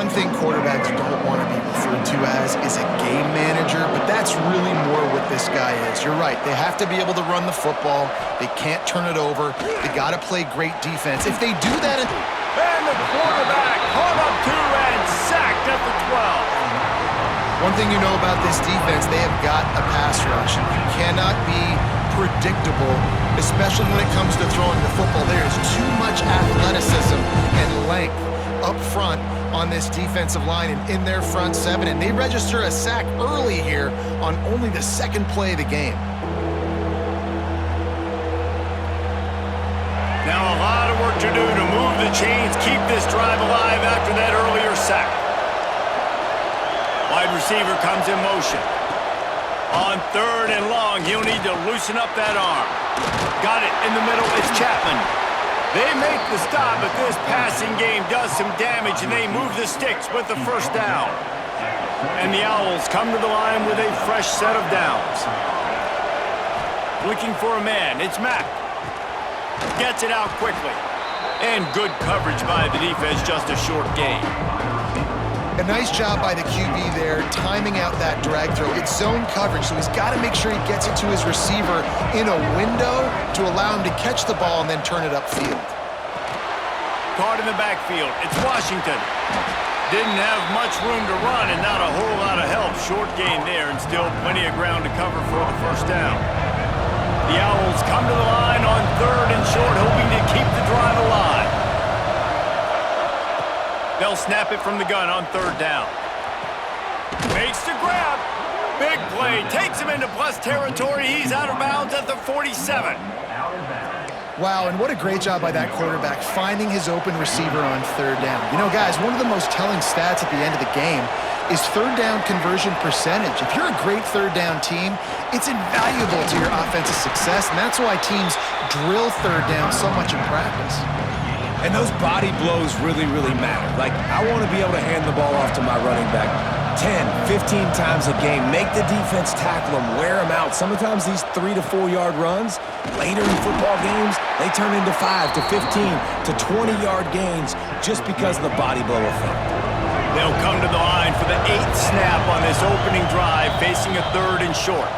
one thing quarterbacks don't want to be referred to as is a game manager, but that's really more what this guy is. You're right. They have to be able to run the football. They can't turn it over. They got to play great defense. If they do that... And the quarterback caught up to and sacked at the 12. One thing you know about this defense, they have got a pass rush. You cannot be predictable, especially when it comes to throwing the football. There is too much athleticism and length up front on this defensive line and in their front seven, and they register a sack early here on only the second play of the game. Now a lot of work to do to move the chains, keep this drive alive after that earlier sack. Wide receiver comes in motion. On 3rd and long, he'll need to loosen up that arm. Got it in the middle, it's Chapman. They make the stop, but this passing game does some damage, and they move the sticks with the first down. And the Owls come to the line with a fresh set of downs. Looking for a man, it's Mack. Gets it out quickly. And good coverage by the defense, just a short gain. A nice job by the QB there, timing out that drag throw. It's zone coverage, so he's got to make sure he gets it to his receiver in a window to allow him to catch the ball and then turn it upfield. Caught in the backfield, it's Washington. Didn't have much room to run and not a whole lot of help. Short gain there and still plenty of ground to cover for the first down. The Owls come to the line on 3rd and short, hoping to keep the drive alive. They'll snap it from the gun on 3rd down. Makes the grab. Big play. Takes him into plus territory. He's out of bounds at the 47. Wow, and what a great job by that quarterback finding his open receiver on 3rd down. You know, guys, one of the most telling stats at the end of the game is 3rd down conversion percentage. If you're a great 3rd down team, it's invaluable to your offensive success, and that's why teams drill 3rd down so much in practice. And those body blows really, really matter. Like, I want to be able to hand the ball off to my running back 10, 15 times a game. Make the defense tackle them, wear them out. Sometimes these 3 to 4 yard runs, later in football games, they turn into 5 to 15 to 20-yard gains just because of the body blow effect. They'll come to the line for the 8th snap on this opening drive, facing a 3rd and short.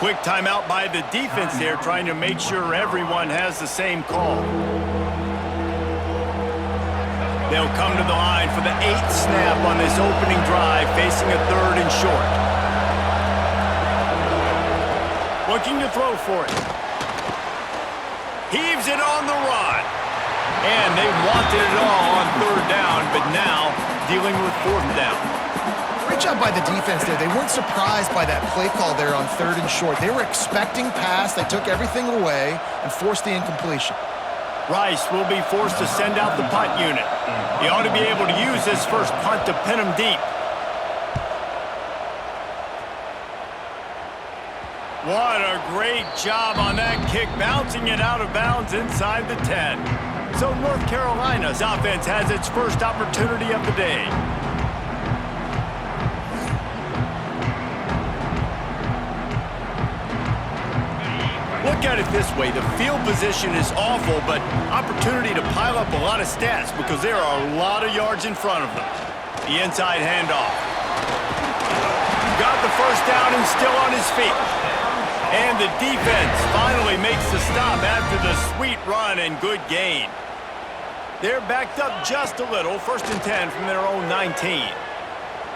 Quick timeout by the defense there, trying to make sure everyone has the same call. They'll come to the line for the 8th snap on this opening drive, facing a 3rd and short. Looking to throw for it. Heaves it on the run. And they wanted it all on 3rd down, but now dealing with 4th down. Great job by the defense there. They weren't surprised by that play call there on 3rd and short. They were expecting pass. They took everything away and forced the incompletion. Rice will be forced to send out the punt unit. He ought to be able to use this first punt to pin him deep. What a great job on that kick, bouncing it out of bounds inside the 10. So North Carolina's offense has its first opportunity of the day. Look at it this way, the field position is awful, but opportunity to pile up a lot of stats because there are a lot of yards in front of them. The inside handoff. Got the first down and still on his feet. And the defense finally makes the stop after the sweet run and good gain. They're backed up just a little, 1st and 10 from their own 19.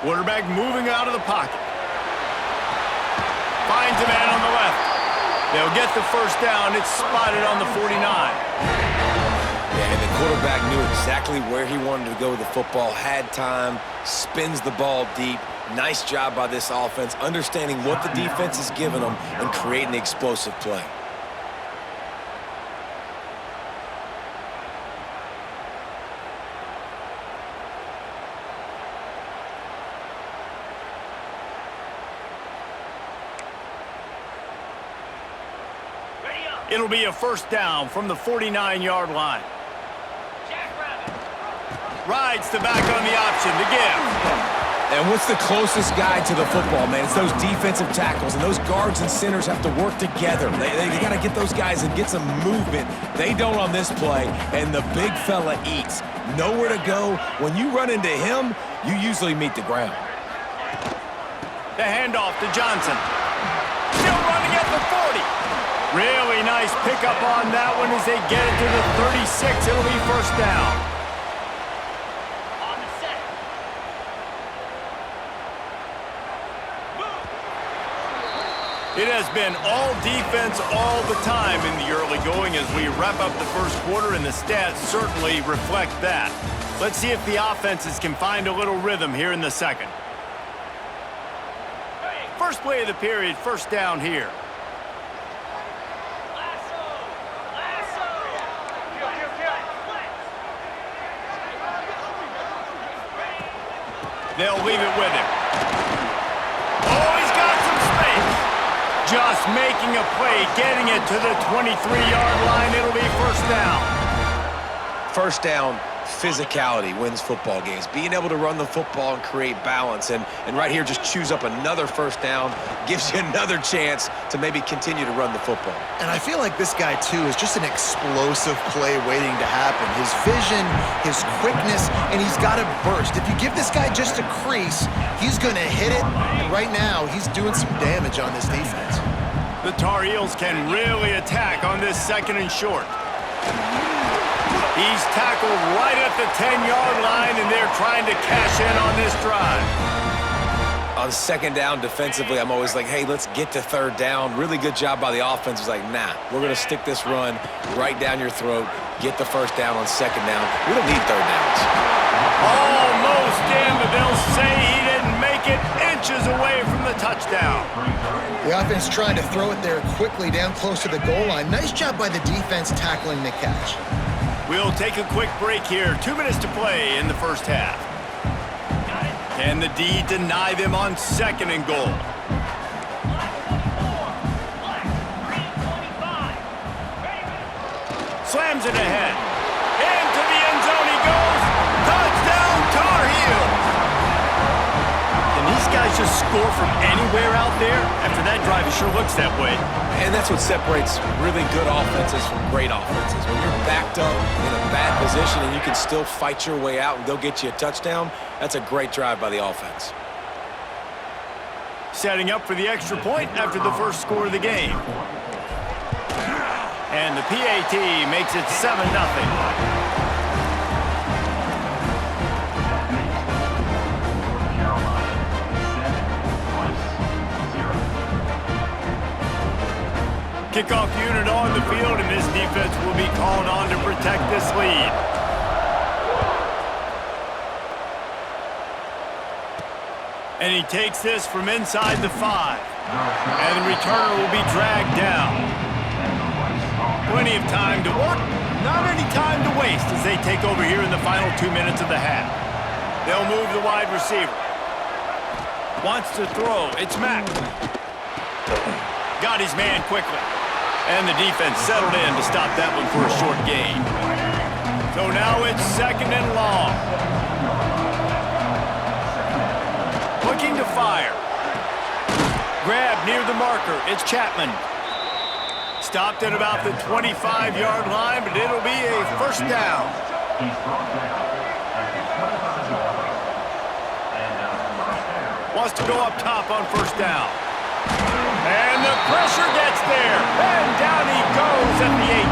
Quarterback moving out of the pocket. Finds a man on the left. They'll get the first down. It's spotted on the 49. Yeah, and the quarterback knew exactly where he wanted to go with the football, had time, spins the ball deep. Nice job by this offense, understanding what the defense is giving them and creating the explosive play. It'll be a first down from the 49-yard line. Rides the back on the option to give. And what's the closest guy to the football, man? It's those defensive tackles, and those guards and centers have to work together. They got to get those guys and get some movement. They don't on this play, and the big fella eats. Nowhere to go. When you run into him, you usually meet the ground. The handoff to Johnson. Still running at the 40. Really nice pickup on that one as they get it to the 36. It'll be first down. It has been all defense all the time in the early going as we wrap up the first quarter, and the stats certainly reflect that. Let's see if the offenses can find a little rhythm here in the second. First play of the period, first down here. They'll leave it with him. Oh, he's got some space. Just making a play, getting it to the 23-yard line. It'll be first down. First down, physicality wins football games. Being able to run the football and create balance. And right here, just choose up another first down. Gives you another chance to maybe continue to run the football. And I feel like this guy, too, is just an explosive play waiting to happen. His vision, his quickness, and he's got a burst. If you give this guy just a crease, he's going to hit it. And right now, he's doing some damage on this defense. The Tar Heels can really attack on this second and short. He's tackled right at the 10-yard line, and they're trying to cash in on this drive. On second down defensively, I'm always like, hey, let's get to third down. Really good job by the offense. It's like, nah, we're going to stick this run right down your throat, get the first down on second down. We don't need third downs. Almost in, but they'll say he didn't make it, inches away from the touchdown. The offense trying to throw it there quickly down close to the goal line. Nice job by the defense tackling the catch. We'll take a quick break here. 2 minutes to play in the first half. Can the D deny them on second and goal? Slams it ahead. Into the end zone he goes. Touchdown, Tar Heels. Can these guys just score from anywhere out there? After that drive, it sure looks that way. And that's what separates really good offenses from great offenses. When you're backed up in a bad position and you can still fight your way out and they'll get you a touchdown, that's a great drive by the offense. Setting up for the extra point after the first score of the game. And the PAT makes it 7-0. Kickoff unit on the field, and this defense will be called on to protect this lead. And he takes this from inside the 5. And the returner will be dragged down. Plenty of time to work, not any time to waste as they take over here in the final 2 minutes of the half. They'll move the wide receiver. Wants to throw, it's Mack. Got his man quickly. And the defense settled in to stop that one for a short gain. So now it's second and long. Looking to fire. Grab near the marker. It's Chapman. Stopped at about the 25-yard line, but it'll be a first down. Wants to go up top on first down. And the pressure gets there. And down he goes at the 18.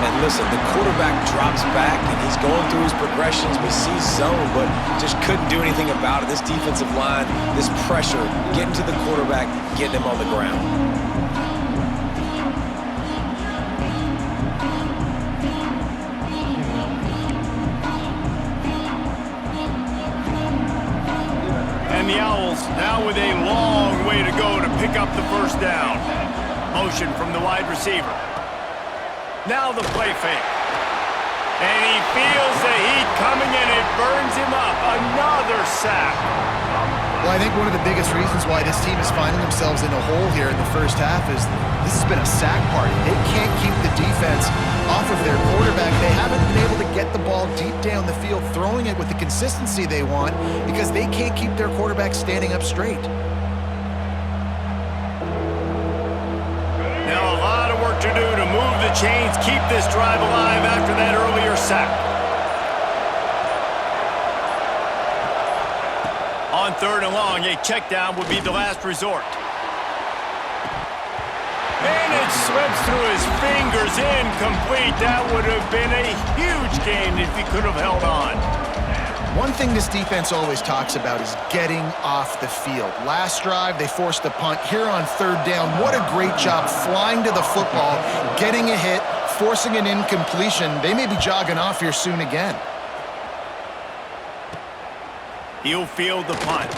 And listen, the quarterback drops back and he's going through his progressions. We see zone, but just couldn't do anything about it. This defensive line, this pressure, getting to the quarterback, getting him on the ground. And the Owls now with a long way to go to pick up the first down. Motion from the wide receiver. Now the play fake. And he feels the heat coming and it burns him up. Another sack. Well, I think one of the biggest reasons why this team is finding themselves in a hole here in the first half is this has been a sack party. They can't keep the defense off of their quarterback. They haven't been able to get the ball deep down the field, throwing it with the consistency they want because they can't keep their quarterback standing up straight. Now a lot of work to do to move the chains, keep this drive alive after that earlier sack. On 3rd and long, a check down would be the last resort. And it slips through his fingers, incomplete. That would have been a huge gain if he could have held on. One thing this defense always talks about is getting off the field. Last drive, they forced a punt. Here on 3rd down, what a great job flying to the football, getting a hit, forcing an incompletion. They may be jogging off here soon again. He'll field the punt.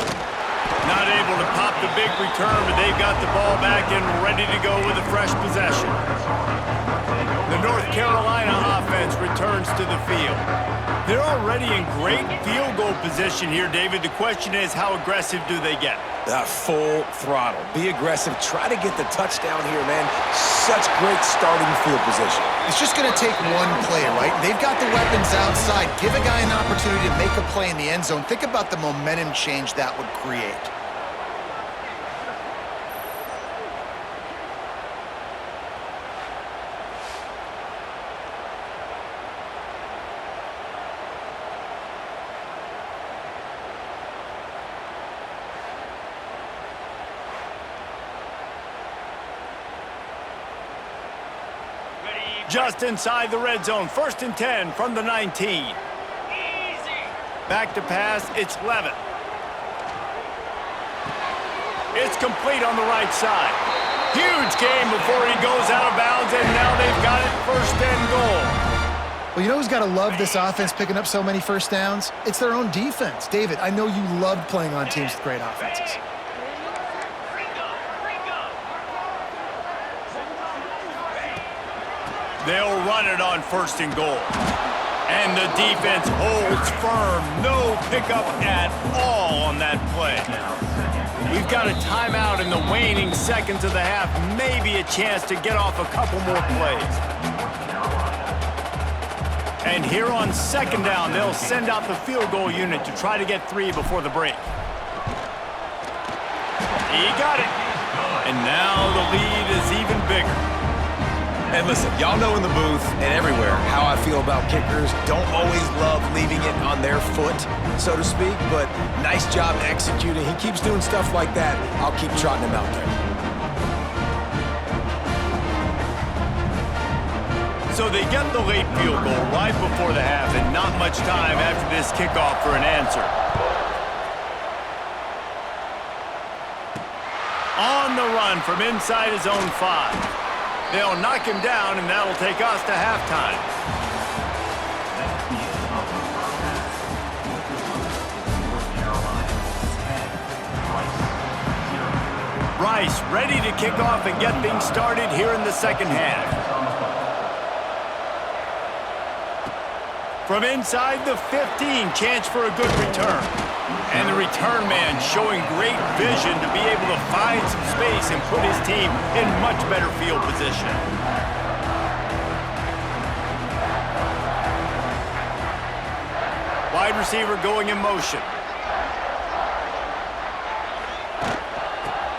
Not able to pop the big return, but they've got the ball back and ready to go with a fresh possession. The North Carolina offense returns to the field. They're already in great field goal position here, David. The question is, how aggressive do they get? Full throttle. Be aggressive. Try to get the touchdown here, man. Such great starting field position. It's just going to take one play, right? They've got the weapons outside. Give a guy an opportunity to make a play in the end zone. Think about the momentum change that would create. Just inside the red zone. 1st and 10 from the 19. Back to pass, it's Levitt. It's complete on the right side. Huge game before he goes out of bounds, and now they've got it 1st and goal. Well, you know who's got to love this offense picking up so many first downs? It's their own defense. David, I know you love playing on teams with great offenses. They'll run it on 1st and goal. And the defense holds firm. No pickup at all on that play. We've got a timeout in the waning seconds of the half. Maybe a chance to get off a couple more plays. And here on 2nd down, they'll send out the field goal unit to try to get 3 before the break. He got it. And now the lead is even bigger. And listen, y'all know in the booth and everywhere how I feel about kickers. Don't always love leaving it on their foot, so to speak, but nice job executing. He keeps doing stuff like that. I'll keep trotting him out there. So they get the late field goal right before the half, and not much time after this kickoff for an answer. On the run from inside his own 5. They'll knock him down, and that'll take us to halftime. Rice ready to kick off and get things started here in the 2nd half. From inside the 15, chance for a good return. And the return man showing great vision to be able to find some space and put his team in much better field position. Wide receiver going in motion.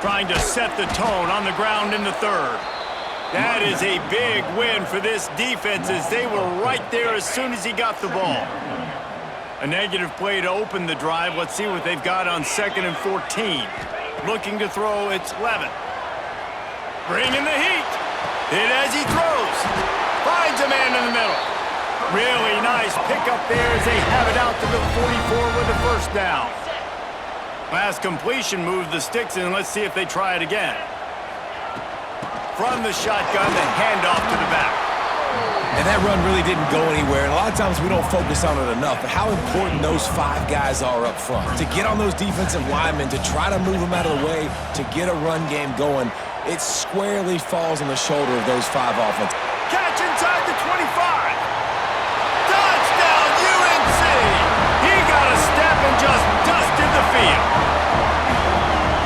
Trying to set the tone on the ground in the 3rd. That is a big win for this defense as they were right there as soon as he got the ball. A negative play to open the drive. Let's see what they've got on 2nd and 14. Looking to throw, it's Levitt. Bringing the heat. Hit as he throws. Finds a man in the middle. Really nice pickup there as they have it out to the 44 with a 1st down. Last completion moved the sticks in. Let's see if they try it again. From the shotgun, the handoff to the back. And that run really didn't go anywhere. And a lot of times we don't focus on it enough, but how important those 5 guys are up front. To get on those defensive linemen, to try to move them out of the way, to get a run game going, it squarely falls on the shoulder of those 5 offenses. Catch inside the 25. Touchdown, UNC! He got a step and just dusted the field.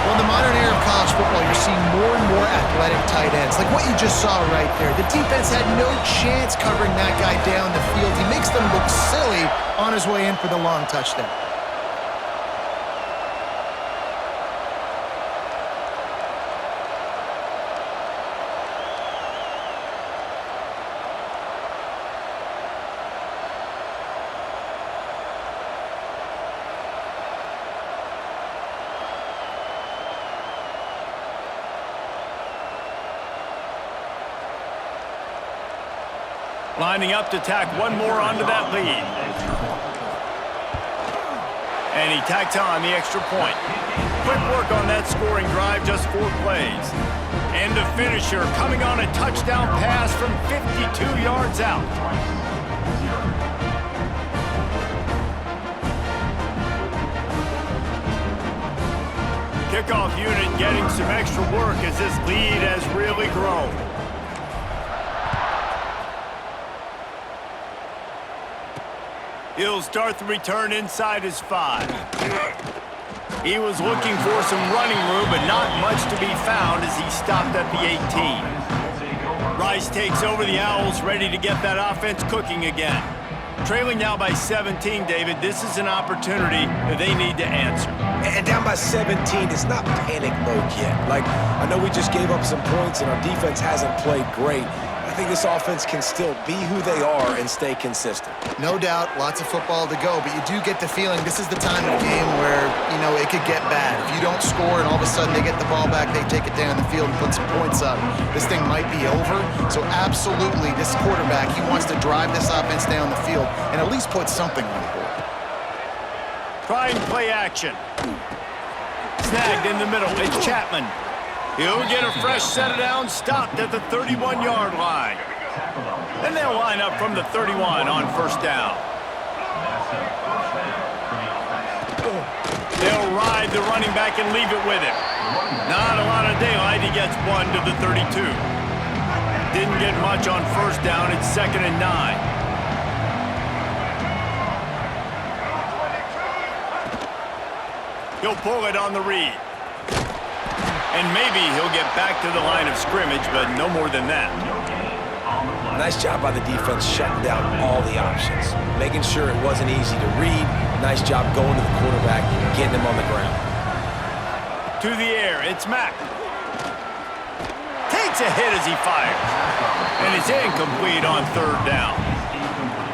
Well, in the modern era of college football, you're seeing more and more athletic tight ends, like what you just saw right there. The defense had no chance covering that guy down the field. He makes them look silly on his way in for the long touchdown. Lining up to tack one more onto that lead. And he tacks on the extra point. Quick work on that scoring drive, just 4 plays. And the finisher coming on a touchdown pass from 52 yards out. Kickoff unit getting some extra work as this lead has really grown. He'll start the return inside his 5. He was looking for some running room, but not much to be found as he stopped at the 18. Rice takes over the Owls, ready to get that offense cooking again. Trailing now by 17, David, this is an opportunity that they need to answer. And down by 17, it's not panic mode yet. Like, I know we just gave up some points and our defense hasn't played great. I think this offense can still be who they are and stay consistent. No doubt, lots of football to go, but you do get the feeling this is the time of game where, it could get bad. If you don't score and all of a sudden they get the ball back, they take it down the field and put some points up, this thing might be over. So absolutely, this quarterback, he wants to drive this offense down the field and at least put something on the board. Try and play action. Snagged in the middle, it's Chapman. He'll get a fresh set down, stopped at the 31-yard line. And they'll line up from the 31 on first down. They'll ride the running back and leave it with him. Not a lot of daylight, he gets 1 to the 32. Didn't get much on first down, it's 2nd and 9. He'll pull it on the read. And maybe he'll get back to the line of scrimmage, but no more than that. Nice job by the defense shutting down all the options, making sure it wasn't easy to read. Nice job going to the quarterback, getting him on the ground. To the air, it's Mack. Takes a hit as he fires. And it's incomplete on 3rd down.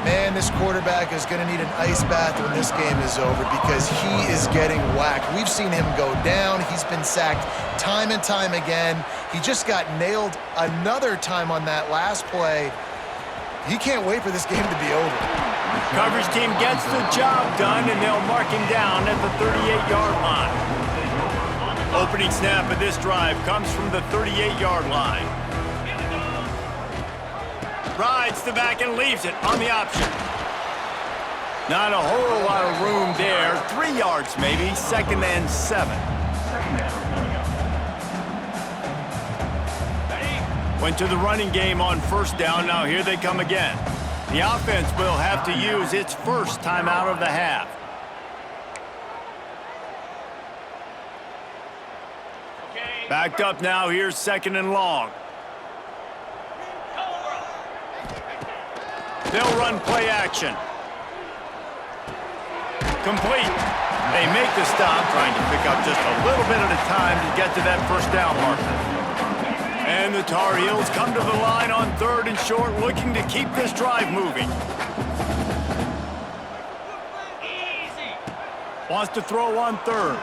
Man, this quarterback is going to need an ice bath when this game is over because he is getting whacked. We've seen him go down. He's been sacked time and time again. He just got nailed another time on that last play. He can't wait for this game to be over. Coverage team gets the job done, and they'll mark him down at the 38-yard line. Opening snap of this drive comes from the 38-yard line. Rides the back and leaves it on the option. Not a whole lot of room there. 3 yards maybe, 2nd and 7. Went to the running game on first down. Now here they come again. The offense will have to use its first timeout of the half. Backed up now, here's 2nd and long. They'll run play action. Complete. They make the stop, trying to pick up just a little bit at a time to get to that first down marker. And the Tar Heels come to the line on 3rd and short, looking to keep this drive moving. Wants to throw on 3rd.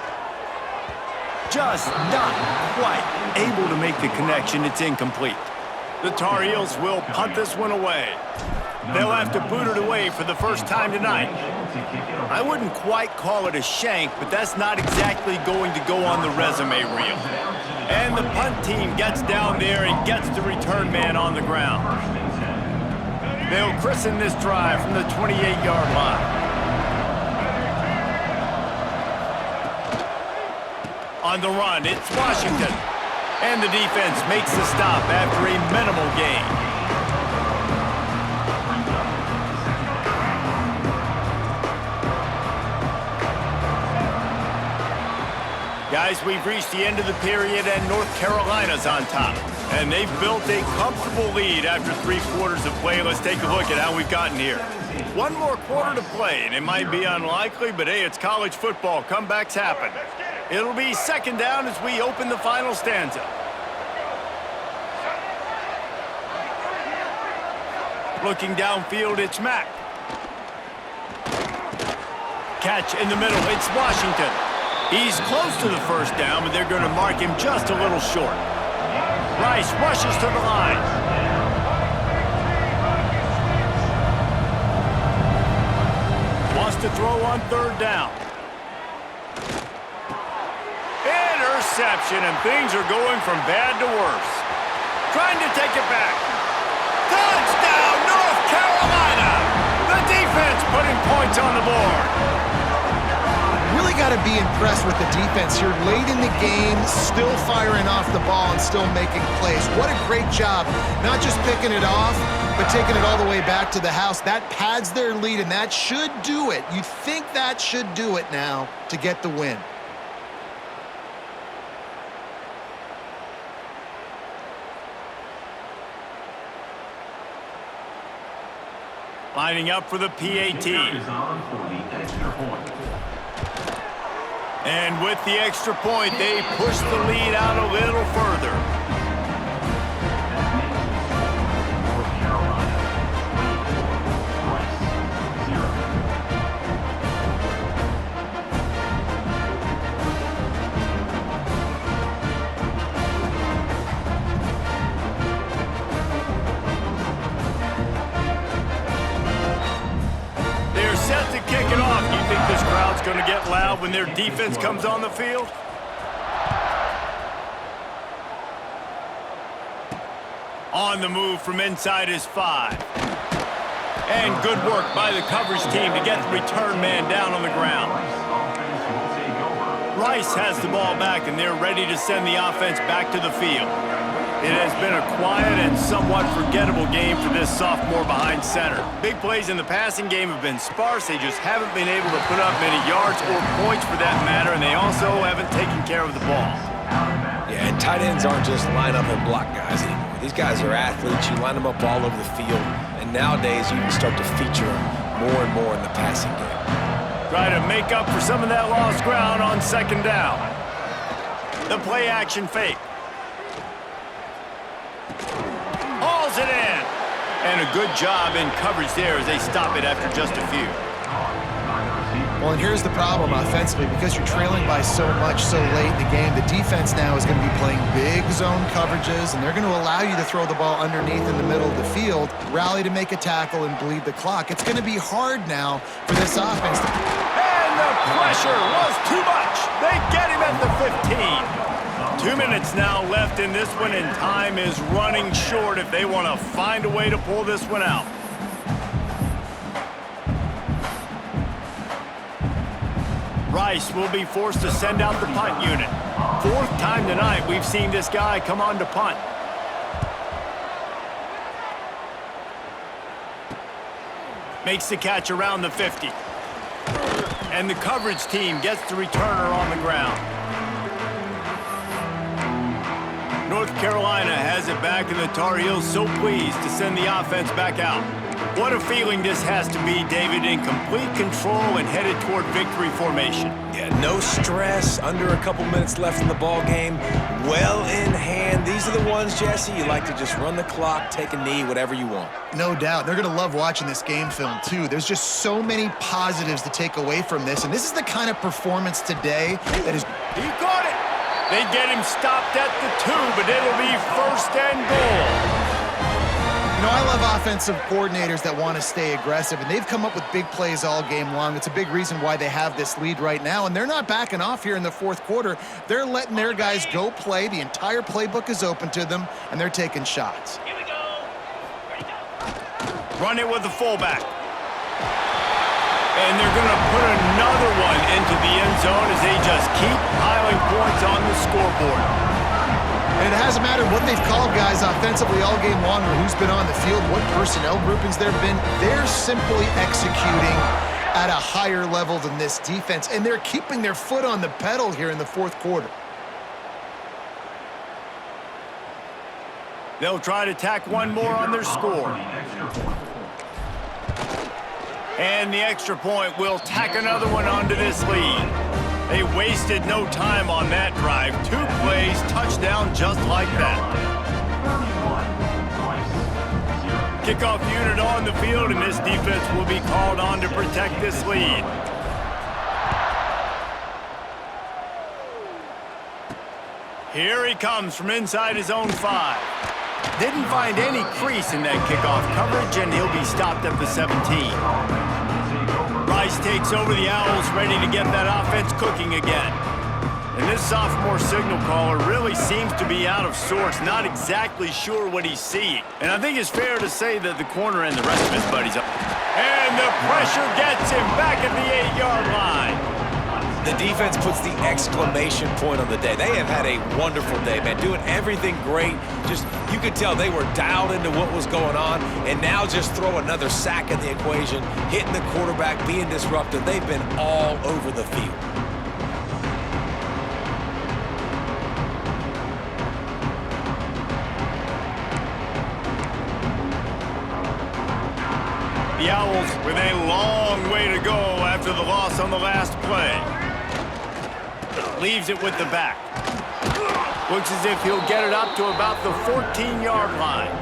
Just not quite able to make the connection. It's incomplete. The Tar Heels will punt this one away. They'll have to boot it away for the first time tonight. I wouldn't quite call it a shank, but that's not exactly going to go on the resume reel. And the punt team gets down there and gets the return man on the ground. They'll christen this drive from the 28-yard line. On the run, it's Washington. And the defense makes the stop after a minimal gain. Guys, we've reached the end of the period, and North Carolina's on top. And they've built a comfortable lead after 3 quarters of play. Let's take a look at how we've gotten here. 1 more quarter to play, and it might be unlikely, but hey, it's college football. Comebacks happen. It'll be 2nd down as we open the final stanza. Looking downfield, it's Mack. Catch in the middle, it's Washington. He's close to the first down, but they're going to mark him just a little short. Rice rushes to the line. across to throw on third down. Interception, and things are going from bad to worse. Trying to take it back. Touchdown, North Carolina! The defense putting points on the board. Really got to be impressed with the defense here. Late in the game, still firing off the ball and still making plays. What a great job. Not just picking it off, but taking it all the way back to the house. That pads their lead, and that should do it. You think that should do it now to get the win. Lining up for the PAT. And with the extra point, they push the lead out a little further. Going to get loud when their defense comes on the field. On the move from inside his 5. And good work by the coverage team to get the return man down on the ground. Rice has the ball back, and they're ready to send the offense back to the field. It has been a quiet and somewhat forgettable game for this sophomore behind center. Big plays in the passing game have been sparse. They just haven't been able to put up many yards or points for that matter, and they also haven't taken care of the ball. Yeah, and tight ends aren't just line up and block guys anymore. These guys are athletes. You line them up all over the field, and nowadays you can start to feature them more and more in the passing game. Try to make up for some of that lost ground on second down. The play action fake. Hauls it in. And a good job in coverage there as they stop it after just a few. Well, and here's the problem offensively. Because you're trailing by so much so late in the game, the defense now is going to be playing big zone coverages, and they're going to allow you to throw the ball underneath in the middle of the field, rally to make a tackle, and bleed the clock. It's going to be hard now for this offense. And the pressure was too much. They get him at the 15. 2 minutes now left in this one, and time is running short if they want to find a way to pull this one out. Rice will be forced to send out the punt unit. 4th time tonight we've seen this guy come on to punt. Makes the catch around the 50. And the coverage team gets the returner on the ground. North Carolina has it back, and the Tar Heels so pleased to send the offense back out. What a feeling this has to be, David, in complete control and headed toward victory formation. Yeah, no stress, under a couple minutes left in the ball game, well in hand. These are the ones, Jesse, you like to just run the clock, take a knee, whatever you want. No doubt. They're going to love watching this game film, too. There's just so many positives to take away from this, and this is the kind of performance today that is... He caught it! They get him stopped at the 2, but it'll be 1st and goal. You know, I love offensive coordinators that want to stay aggressive, and they've come up with big plays all game long. It's a big reason why they have this lead right now, and they're not backing off here in the 4th quarter. They're letting their guys go play. The entire playbook is open to them, and they're taking shots. Here we go. Ready, go. Run it with the fullback. And they're going to put another one into the end zone as they just keep piling points on the scoreboard. And it hasn't mattered what they've called guys offensively all game long or who's been on the field, what personnel groupings there have been. They're simply executing at a higher level than this defense, and they're keeping their foot on the pedal here in the 4th quarter. They'll try to tack one more on their score. And the extra point will tack another one onto this lead. They wasted no time on that drive. 2 plays, touchdown just like that. Kickoff unit on the field, and this defense will be called on to protect this lead. Here he comes from inside his own 5. Didn't find any crease in that kickoff coverage, and he'll be stopped at the 17. Rice takes over the Owls, ready to get that offense cooking again. And this sophomore signal caller really seems to be out of sorts, not exactly sure what he's seeing. And I think it's fair to say that the corner and the rest of his buddies are. And the pressure gets him back at the 8-yard line. The defense puts the exclamation point on the day. They have had a wonderful day, man, doing everything great. Just, you could tell they were dialed into what was going on, and now just throw another sack in the equation, hitting the quarterback, being disruptive. They've been all over the field. The Owls with a long way to go after the loss on the last play. Leaves it with the back. Looks as if he'll get it up to about the 14-yard line.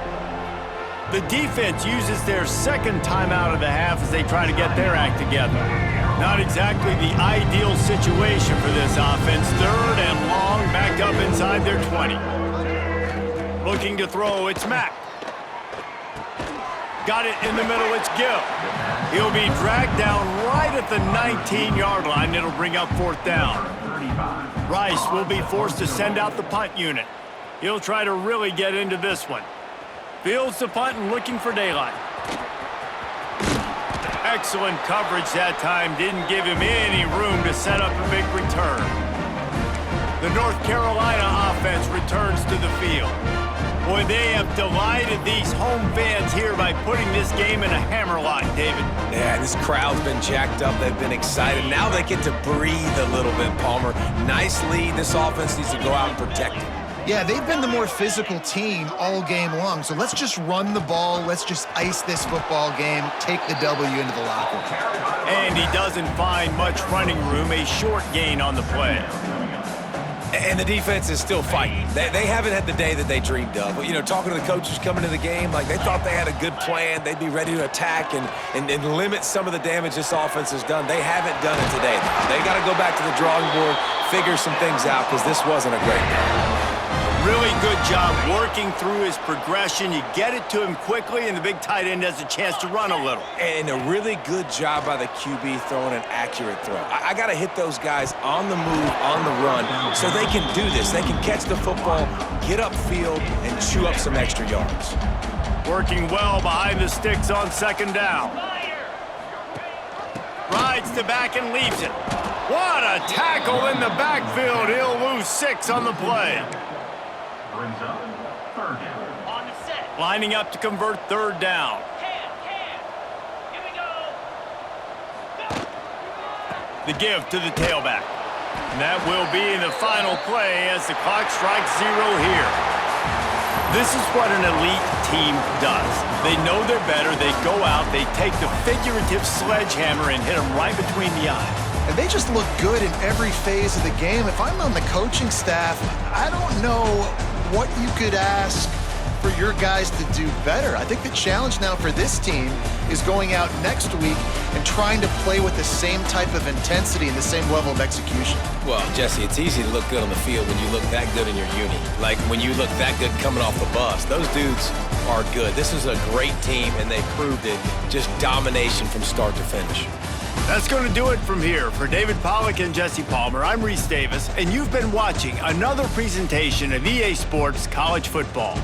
The defense uses their second timeout of the half as they try to get their act together. Not exactly the ideal situation for this offense. Third and long, backed up inside their 20. Looking to throw, it's Mack. Got it in the middle, it's Gill. He'll be dragged down right at the 19-yard line. It'll bring up fourth down. Rice will be forced to send out the punt unit. He'll try to really get into this one. Fields the punt and looking for daylight. Excellent coverage that time. Didn't give him any room to set up a big return. The North Carolina offense returns to the field. Boy, they have delighted these home fans here by putting this game in a hammerlock, David. Yeah, this crowd's been jacked up. They've been excited. Now they get to breathe a little bit, Palmer. Nice lead. This offense needs to go out and protect it. Yeah, they've been the more physical team all game long. So let's just run the ball. Let's just ice this football game, take the W into the locker room. And he doesn't find much running room, a short gain on the play. And the defense is still fighting. They haven't had the day that they dreamed of. But, you know, talking to the coaches coming to the game, like they thought they had a good plan. They'd be ready to attack and limit some of the damage this offense has done. They haven't done it today. They got to go back to the drawing board, figure some things out, because this wasn't a great game. Really good job working through his progression. You get it to him quickly, and the big tight end has a chance to run a little. And a really good job by the QB throwing an accurate throw. I got to hit those guys on the move, on the run, so they can do this. They can catch the football, get upfield, and chew up some extra yards. Working well behind the sticks on second down. Rides to back and leaves it. What a tackle in the backfield. He'll lose 6 on the play. Brings up third down. On the set. Lining up to convert third down. Here we go. The give to the tailback. And that will be the final play as the clock strikes 0 here. This is what an elite team does. They know they're better. They go out, they take the figurative sledgehammer and hit them right between the eyes. And they just look good in every phase of the game. If I'm on the coaching staff, I don't know what you could ask for your guys to do better. I think the challenge now for this team is going out next week and trying to play with the same type of intensity and the same level of execution. Well, Jesse, it's easy to look good on the field when you look that good in your uni. Like when you look that good coming off the bus. Those dudes are good. This is a great team, and they proved it. Just domination from start to finish. That's going to do it from here. For David Pollack and Jesse Palmer, I'm Reese Davis, and you've been watching another presentation of EA Sports College Football.